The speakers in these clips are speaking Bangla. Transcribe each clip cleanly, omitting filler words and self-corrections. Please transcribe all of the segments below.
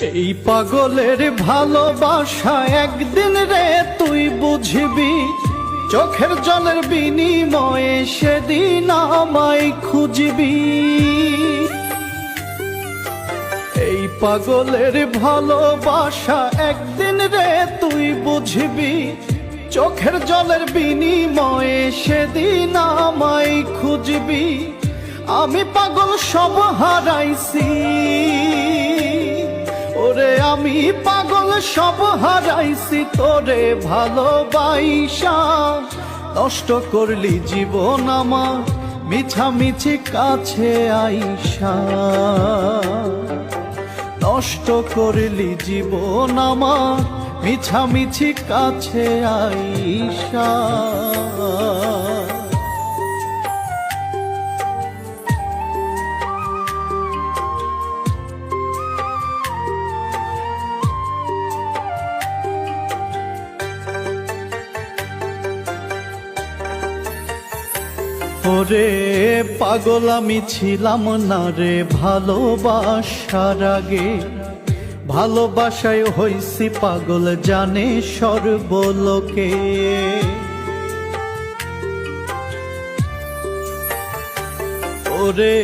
এই পাগলের ভালোবাসা একদিন রে তুই বুঝবি, চোখের জলের বিনিময়ে সেদিন আমায় খুঁজবি। এই পাগলের ভালোবাসা একদিন রে তুই বুঝবি, চোখের জলের বিনিময়ে সেদিন আমায় খুঁজবি। আমি পাগল সব হারাইছি ওরে, আমি পাগল সব হারাইছি তোরে ভালোবাসা। নষ্ট করলি জীবন আমার মিছামিছি কাছে আইসা, নষ্ট করলি জীবন আমার মিছামিছি কাছে আইসা। ওরে পাগল আমি ছিলাম না রে ভালোবাসার আগে, ভালোবাসায় হইছি পাগল জানে সর্বলোকে। ওরে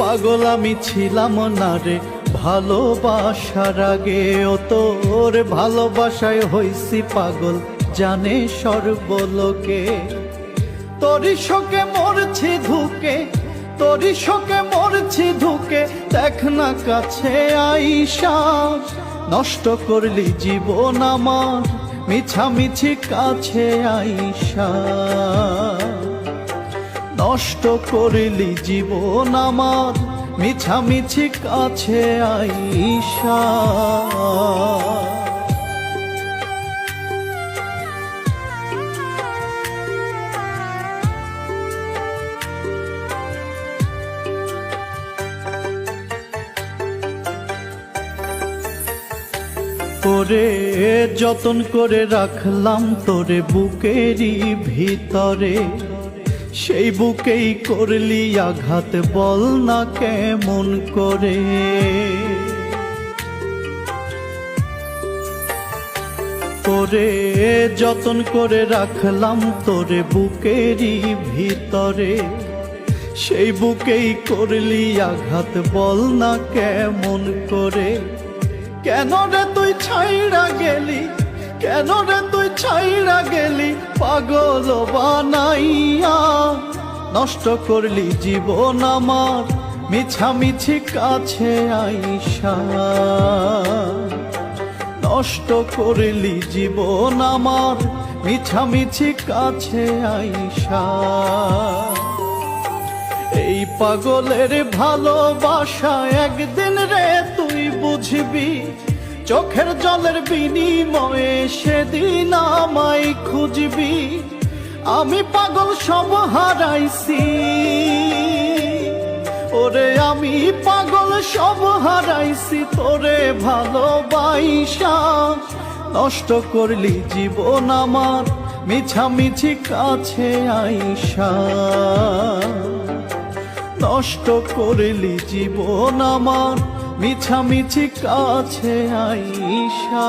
পাগল আমি ছিলাম না রে ভালোবাসার আগে, ও তোর ভালোবাসায় হইছি পাগল জানে সর্বলোকে। তোরি শোকে মরছি ধুকে, তোরি শোকে মরছি ধুকে, দেখ না কাছে আইসা। নষ্ট করলি জীবন আমার মিছামিছি কাছে আইসা, নষ্ট করলি জীবন আমার মিছামিছি কাছে আইসা। তোরে যতন করে রাখলাম তোরে বুকেরই ভিতরে, সেই বুকেই করলি আঘাত বল না কেমন করে। তোরে যতন করে রাখলাম তোরে বুকেরই ভিতরে, সেই বুকেই করলি আঘাত বল না কেমন করে। কেন রে তুই ছাইড়া গেলি, কেন রে তুই ছাইড়া গেলি পাগল বানাইয়া। নষ্ট করলি জীবন আমার মিছামিছি কাছে আইসা, নষ্ট করলি জীবন আমার মিছামিছি কাছে আইসা। এই পাগলের ভালোবাসা একদিন রে তুই বুঝবি, চোখের জলের বিনিময়ে সেদিন আমায় খুঁজবি। আমি পাগল সব হারাইছি ওরে, আমি পাগল সব হারাইছি তোরে ভালোবাসা। নষ্ট করলি জীবন আমার মিছামিছি কাছে আইসা, নষ্ট করলি জীবন আমার মিছামিছি কাছে আইসা।